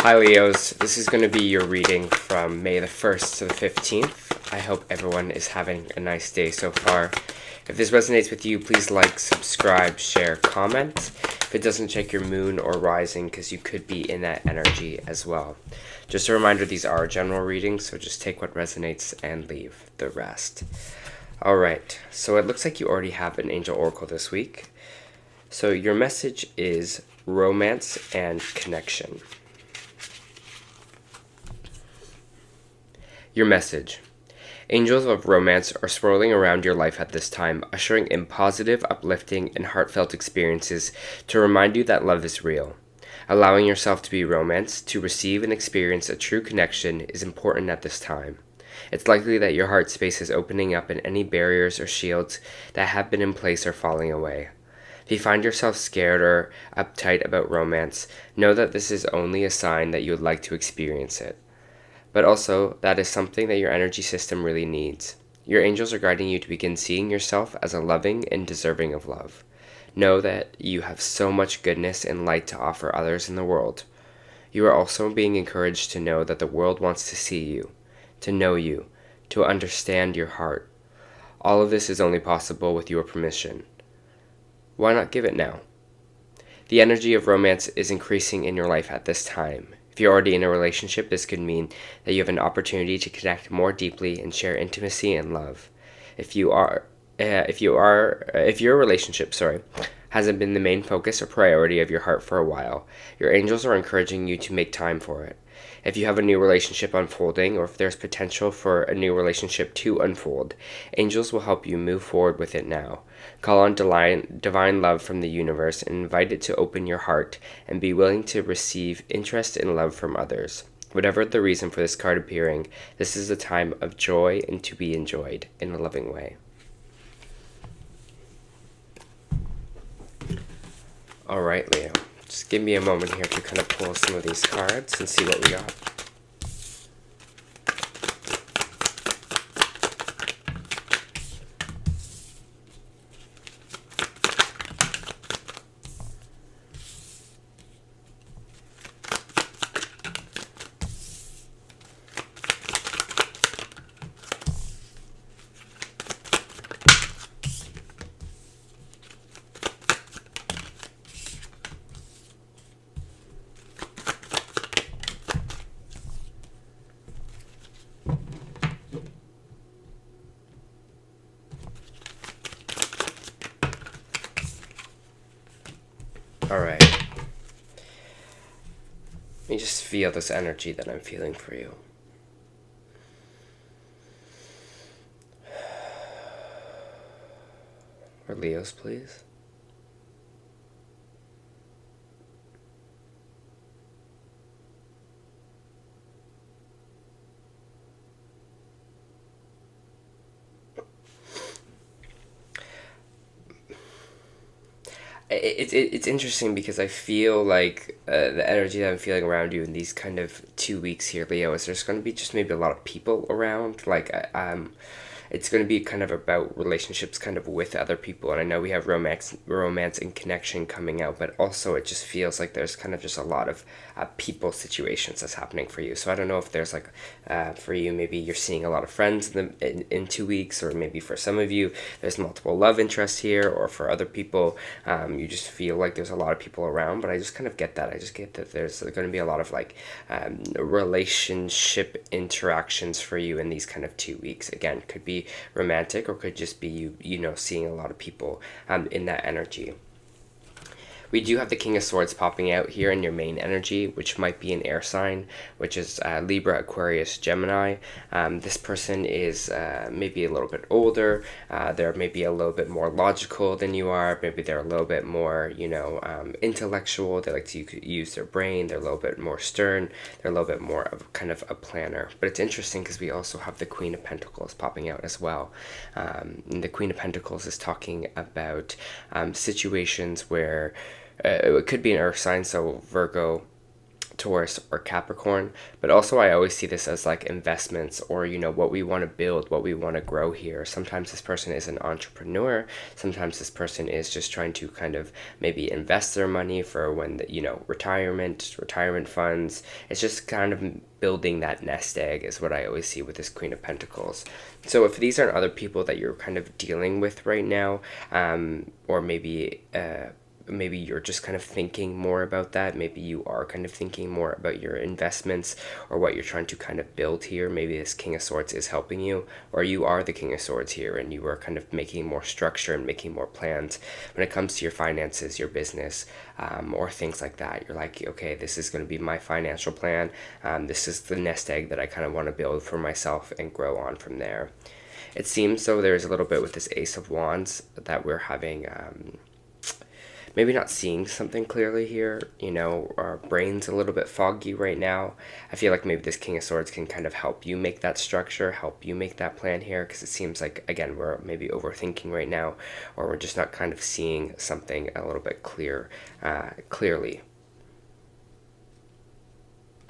Hi Leos, this is going to be your reading from May the 1st to the 15th. I hope everyone is having a nice day so far. If this resonates with you, please like, subscribe, share, comment. If it doesn't, check your moon or rising because you could be in that energy as well. Just a reminder, these are general readings, so just take what resonates and leave the rest. Alright, so it looks like you already have an angel oracle this week. So your message is romance and connection. Your message. Angels of romance are swirling around your life at this time, ushering in positive, uplifting, and heartfelt experiences to remind you that love is real. Allowing yourself to be romanced, to receive and experience a true connection, is important at this time. It's likely that your heart space is opening up and any barriers or shields that have been in place are falling away. If you find yourself scared or uptight about romance, know that this is only a sign that you would like to experience it. But also, that is something that your energy system really needs. Your angels are guiding you to begin seeing yourself as a loving and deserving of love. Know that you have so much goodness and light to offer others in the world. You are also being encouraged to know that the world wants to see you, to know you, to understand your heart. All of this is only possible with your permission. Why not give it now? The energy of romance is increasing in your life at this time. If you're already in a relationship, this could mean that you have an opportunity to connect more deeply and share intimacy and love. If your relationship, hasn't been the main focus or priority of your heart for a while, your angels are encouraging you to make time for it. If you have a new relationship unfolding, or if there's potential for a new relationship to unfold, angels will help you move forward with it now. Call on divine love from the universe and invite it to open your heart and be willing to receive interest and love from others. Whatever the reason for this card appearing, this is a time of joy and to be enjoyed in a loving way. Alright, Leo. Just give me a moment here to kind of pull some of these cards and see what we got. Alright. Let me just feel this energy that I'm feeling for you. Or Leos, please. It's interesting because I feel like the energy that I'm feeling around you in these kind of 2 weeks here, Leo, is there's going to be just maybe a lot of people around. It's going to be kind of about relationships kind of with other people. And I know we have romance and connection coming out, but also it just feels like there's kind of just a lot of people situations that's happening for you. So I don't know if there's like, for you, maybe you're seeing a lot of friends in 2 weeks, or maybe for some of you, there's multiple love interests here, or for other people, you just feel like there's a lot of people around. But I just kind of get that. I just get that there's going to be a lot of like relationship interactions for you in these kind of 2 weeks. Again, could be romantic or could just be you seeing a lot of people in that energy. We do have the King of Swords popping out here in your main energy, which might be an air sign, which is Libra, Aquarius, Gemini. This person is maybe a little bit older. They're maybe a little bit more logical than you are. Maybe they're a little bit more, intellectual. They like to use their brain. They're a little bit more stern. They're a little bit more of kind of a planner. But it's interesting because we also have the Queen of Pentacles popping out as well. And the Queen of Pentacles is talking about situations where it could be an earth sign, so Virgo, Taurus or Capricorn, but also I always see this as like investments, or what we want to build, what we want to grow here. Sometimes this person is an entrepreneur, sometimes this person is just trying to kind of maybe invest their money for when retirement funds. It's just kind of building that nest egg is what I always see with this Queen of Pentacles. So if these are other people that you're kind of dealing with right now, or maybe you're just kind of thinking more about that. Maybe you are kind of thinking more about your investments or what you're trying to kind of build here. Maybe this King of Swords is helping you, or you are the King of Swords here and you are kind of making more structure and making more plans when it comes to your finances, your business, or things like that. You're like, okay, this is going to be my financial plan. This is the nest egg that I kind of want to build for myself and grow on from there. It seems though there's a little bit with this Ace of Wands that we're having maybe not seeing something clearly here. Our brain's a little bit foggy right now. I feel like maybe this King of Swords can kind of help you make that structure, help you make that plan here, because it seems like, again, we're maybe overthinking right now, or we're just not kind of seeing something a little bit clearly.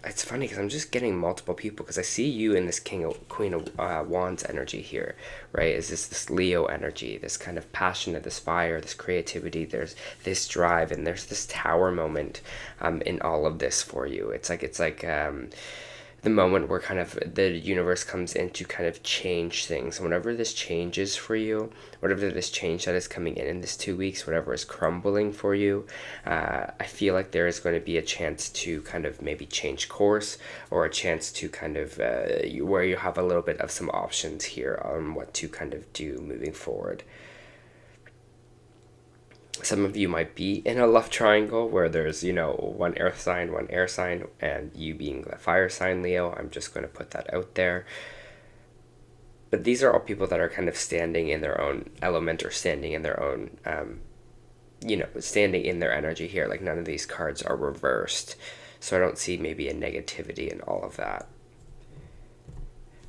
It's funny because I'm just getting multiple people, because I see you in this Queen of Wands energy here, right? Is this Leo energy, this kind of passion, of this fire, this creativity, there's this drive, and there's this Tower moment in all of this for you. It's like the moment where kind of the universe comes in to kind of change things. And whatever this change is for you, whatever this change that is coming in this 2 weeks, whatever is crumbling for you, I feel like there is going to be a chance to kind of maybe change course, or a chance to kind of where you have a little bit of some options here on what to kind of do moving forward. Some of you might be in a love triangle where there's, one earth sign, one air sign, and you being the fire sign, Leo. I'm just going to put that out there. But these are all people that are kind of standing in their own element, or standing in their own, standing in their energy here. Like, none of these cards are reversed. So I don't see maybe a negativity in all of that.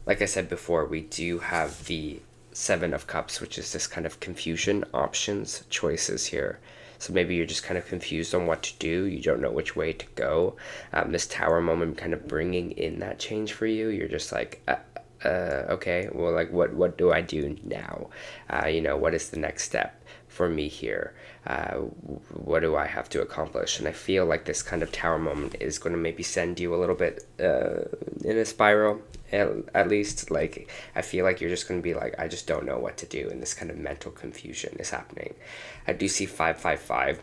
Like I said before, we do have the Seven of Cups, which is this kind of confusion, options, choices here. So maybe you're just kind of confused on what to do. You don't know which way to go. This Tower moment kind of bringing in that change for you. You're just like, okay, well, like, what do I do now? What is the next step for me here? What do I have to accomplish? And I feel like this kind of Tower moment is going to maybe send you a little bit in a spiral, at least. Like, I feel like you're just going to be like, I just don't know what to do, and this kind of mental confusion is happening. I do see 555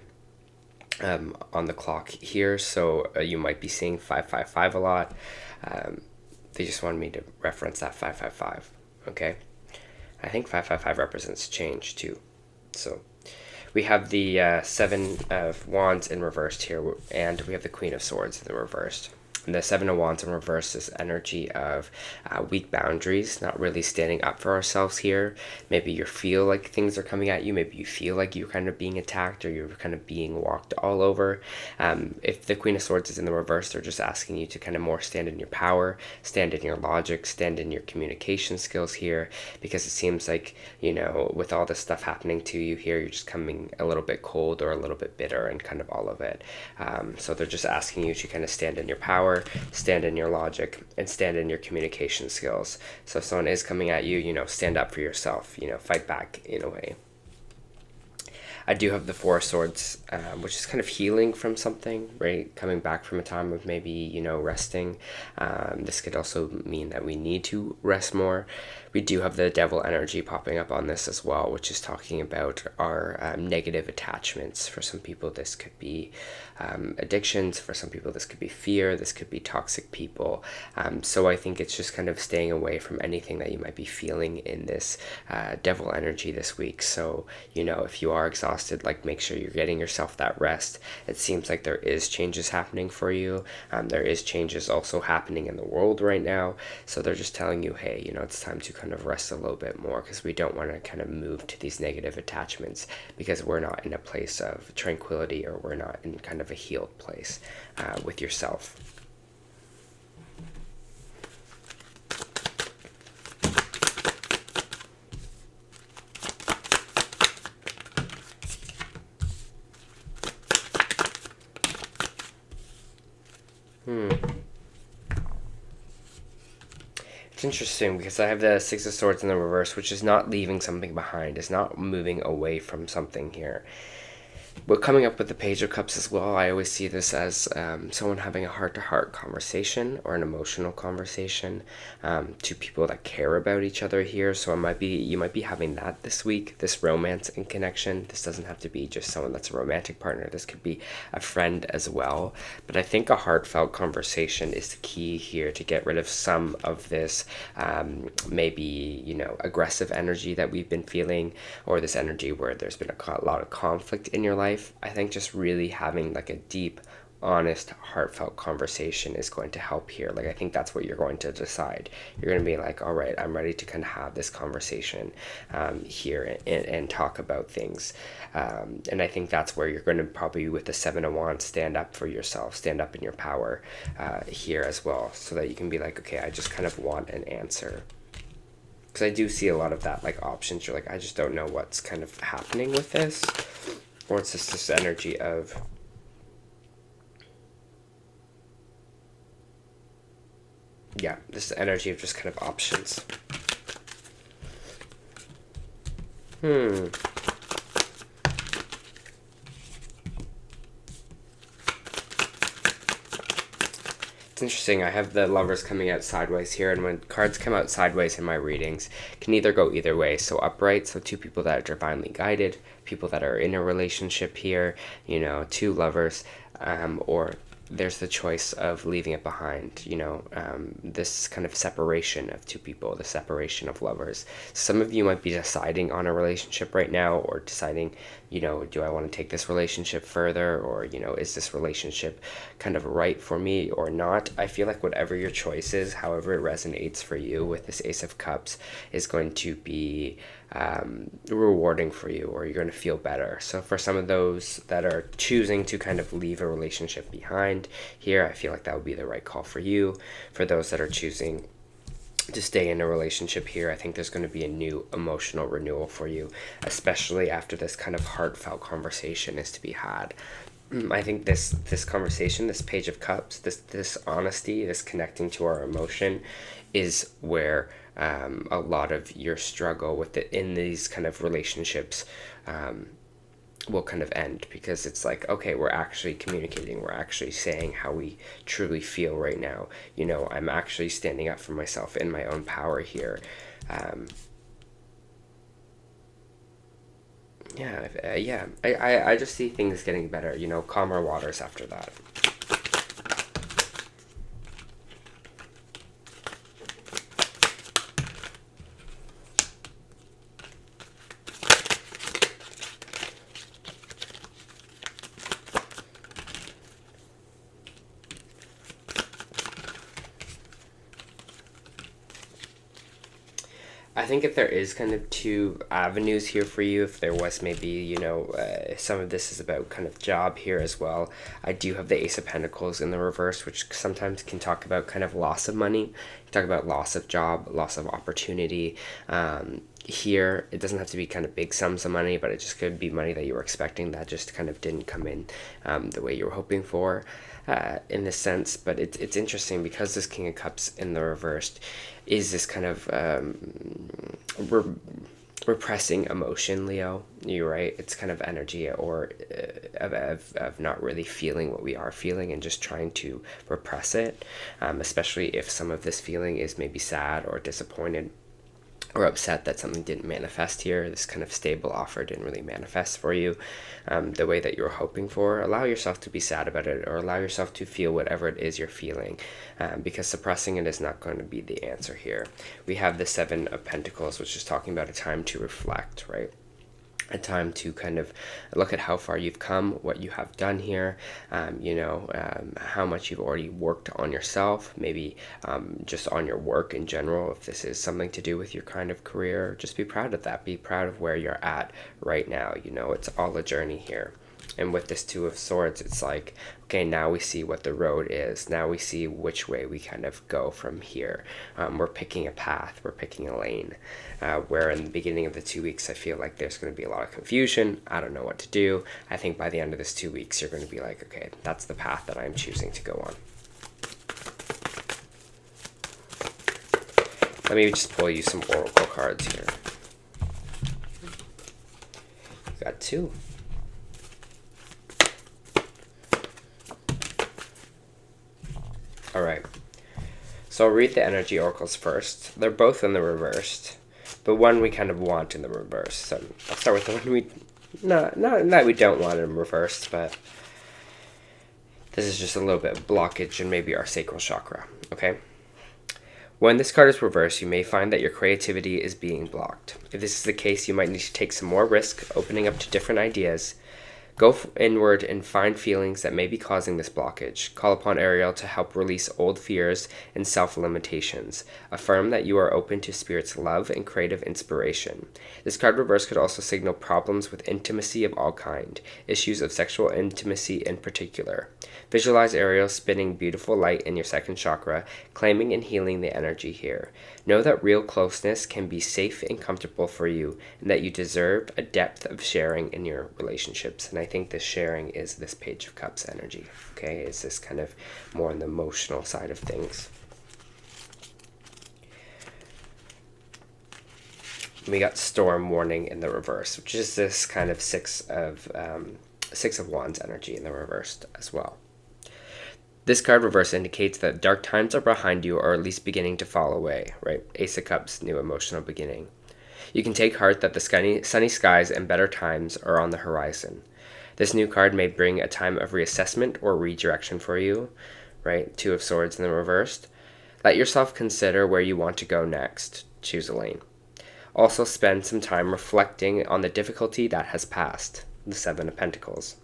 on the clock here, so you might be seeing 555 a lot. They just wanted me to reference that 555, okay? I think 555 represents change too. So we have the Seven of Wands in reversed here, and we have the Queen of Swords in the reversed. And the Seven of Wands in reverse is energy of weak boundaries, not really standing up for ourselves here. Maybe you feel like things are coming at you. Maybe you feel like you're kind of being attacked, or you're kind of being walked all over. If the Queen of Swords is in the reverse, they're just asking you to kind of more stand in your power, stand in your logic, stand in your communication skills here, because it seems like, with all this stuff happening to you here, you're just coming a little bit cold or a little bit bitter and kind of all of it. So they're just asking you to kind of stand in your power, stand in your logic, and stand in your communication skills. So if someone is coming at you, stand up for yourself, fight back in a way. I do have the Four of Swords, which is kind of healing from something, right? Coming back from a time of maybe, resting. This could also mean that we need to rest more. We do have the Devil energy popping up on this as well, which is talking about our negative attachments. For some people, this could be addictions. For some people, this could be fear. This could be toxic people. So I think it's just kind of staying away from anything that you might be feeling in this Devil energy this week. So, if you are exhausted, like, make sure you're getting yourself that rest. It seems like there is changes happening for you. There is changes also happening in the world right now. So they're just telling you, hey, it's time to kind of rest a little bit more, because we don't want to kind of move to these negative attachments, because we're not in a place of tranquility, or we're not in kind of a healed place with yourself. Hmm. It's interesting because I have the Six of Swords in the reverse, which is not leaving something behind. It's not moving away from something here. But coming up with the Page of Cups as well, I always see this as someone having a heart-to-heart conversation or an emotional conversation. Two people that care about each other here. So you might be having that this week, this romance and connection. This doesn't have to be just someone that's a romantic partner. This could be a friend as well. But I think a heartfelt conversation is the key here to get rid of some of this maybe, aggressive energy that we've been feeling, or this energy where there's been a lot of conflict in your life. I think just really having like a deep, honest, heartfelt conversation is going to help here. Like, I think that's what you're going to decide. You're going to be like, all right, I'm ready to kind of have this conversation here and talk about things. And I think that's where you're going to probably, with the Seven of Wands, stand up for yourself, stand up in your power here as well, so that you can be like, okay, I just kind of want an answer. Because I do see a lot of that, like, options. You're like, I just don't know what's kind of happening with this. Or it's just this energy of, yeah, this energy of just kind of options. It's interesting, I have the Lovers coming out sideways here, and when cards come out sideways in my readings, it can either go either way. So upright, so two people that are divinely guided, people that are in a relationship here, two lovers, or there's the choice of leaving it behind, this kind of separation of two people, the separation of lovers. Some of you might be deciding on a relationship right now, or deciding, do I want to take this relationship further, or, is this relationship kind of right for me or not? I feel like whatever your choice is, however it resonates for you with this Ace of Cups, is going to be rewarding for you, or you're going to feel better. So for some of those that are choosing to kind of leave a relationship behind here, I feel like that would be the right call for you. For those that are choosing to stay in a relationship here, I think there's going to be a new emotional renewal for you, especially after this kind of heartfelt conversation is to be had. I think this conversation, this Page of Cups, this honesty, this connecting to our emotion, is where a lot of your struggle with it in these kind of relationships will kind of end, because it's like, okay, we're actually communicating, we're actually saying how we truly feel right now. I'm actually standing up for myself in my own power here. I just see things getting better, calmer waters after that. I think if there is kind of two avenues here for you, if there was maybe, some of this is about kind of job here as well. I do have the Ace of Pentacles in the reverse, which sometimes can talk about kind of loss of money, talk about loss of job, loss of opportunity. Here, it doesn't have to be kind of big sums of money, but it just could be money that you were expecting that just kind of didn't come in the way you were hoping for in this sense. But it's interesting because this King of Cups in the reversed is this kind of repressing emotion, Leo. You're right. It's kind of energy or of not really feeling what we are feeling and just trying to repress it, especially if some of this feeling is maybe sad or disappointed or upset that something didn't manifest here. This kind of stable offer didn't really manifest for you the way that you were hoping for. Allow yourself to be sad about it, or allow yourself to feel whatever it is you're feeling, because suppressing it is not going to be the answer here. We have the Seven of Pentacles, which is talking about a time to reflect, right? A time to kind of look at how far you've come, what you have done here, how much you've already worked on yourself, maybe just on your work in general. If this is something to do with your kind of career, just be proud of that. Be proud of where you're at right now. It's all a journey here. And with this Two of Swords, it's like, okay, now we see what the road is. Now we see which way we kind of go from here. We're picking a path. We're picking a lane. Where in the beginning of the 2 weeks, I feel like there's going to be a lot of confusion. I don't know what to do. I think by the end of this 2 weeks, you're going to be like, okay, that's the path that I'm choosing to go on. Let me just pull you some oracle cards here. Got 2. Alright. So I'll read the energy oracles first. They're both in the reversed, but one we kind of want in the reverse. So I'll start with the one we... not we don't want in reversed, but this is just a little bit of blockage in maybe our sacral chakra, okay? When this card is reversed, you may find that your creativity is being blocked. If this is the case, you might need to take some more risk, opening up to different ideas. Go inward and find feelings that may be causing this blockage. Call upon Ariel to help release old fears and self-limitations. Affirm that you are open to Spirit's love and creative inspiration. This card reverse could also signal problems with intimacy of all kind, issues of sexual intimacy in particular. Visualize Ariel spinning beautiful light in your second chakra, claiming and healing the energy here. Know that real closeness can be safe and comfortable for you, and that you deserve a depth of sharing in your relationships. And I think this sharing is this Page of Cups energy, okay? It's this kind of more on the emotional side of things. We got Storm Warning in the reverse, which is this kind of Six of Wands energy in the reversed as well. This card reverse indicates that dark times are behind you, or at least beginning to fall away, right? Ace of Cups, new emotional beginning. You can take heart that the sunny skies and better times are on the horizon. This new card may bring a time of reassessment or redirection for you, right? 2 of Swords in the reversed. Let yourself consider where you want to go next. Choose a lane. Also spend some time reflecting on the difficulty that has passed. The 7 of Pentacles.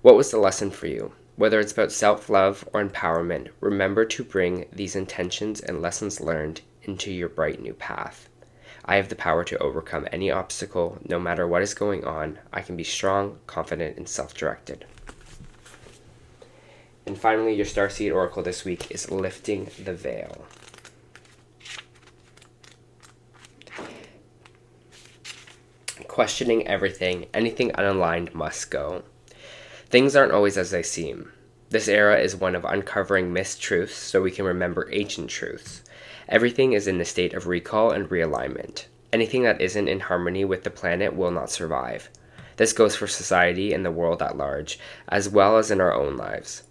What was the lesson for you? Whether it's about self-love or empowerment, remember to bring these intentions and lessons learned into your bright new path. I have the power to overcome any obstacle, no matter what is going on. I can be strong, confident, and self-directed. And finally, your Starseed Oracle this week is Lifting the Veil. Questioning everything, anything unaligned must go. Things aren't always as they seem. This era is one of uncovering mistruths so we can remember ancient truths. Everything is in a state of recall and realignment. Anything that isn't in harmony with the planet will not survive. This goes for society and the world at large, as well as in our own lives.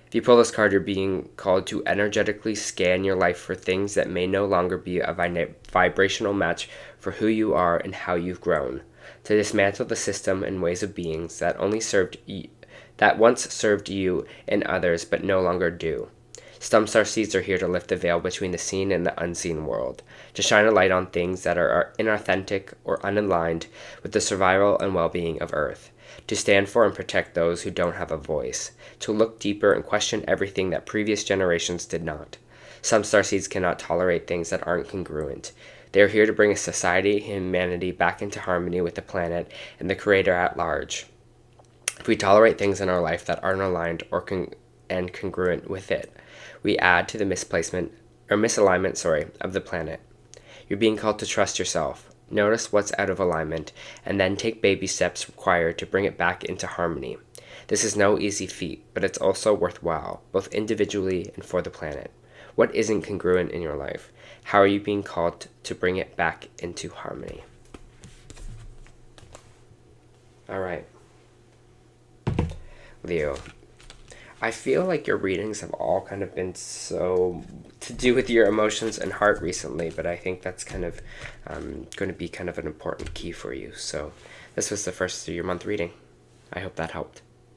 If you pull this card, you're being called to energetically scan your life for things that may no longer be a vibrational match for who you are and how you've grown. To dismantle the system and ways of beings that once served you and others but no longer do. Some starseeds are here to lift the veil between the seen and the unseen world, to shine a light on things that are inauthentic or unaligned with the survival and well-being of Earth, to stand for and protect those who don't have a voice, to look deeper and question everything that previous generations did not. Some starseeds cannot tolerate things that aren't congruent. They are here to bring a society and humanity back into harmony with the planet and the Creator at large. If we tolerate things in our life that aren't aligned or congruent with it, we add to the misalignment of the planet. You're being called to trust yourself, notice what's out of alignment, and then take baby steps required to bring it back into harmony. This is no easy feat, but it's also worthwhile, both individually and for the planet. What isn't congruent in your life? How are you being called to bring it back into harmony? All right. Leo, I feel like your readings have all kind of been so to do with your emotions and heart recently, but I think that's kind of going to be kind of an important key for you. So this was the first 3-month reading. I hope that helped.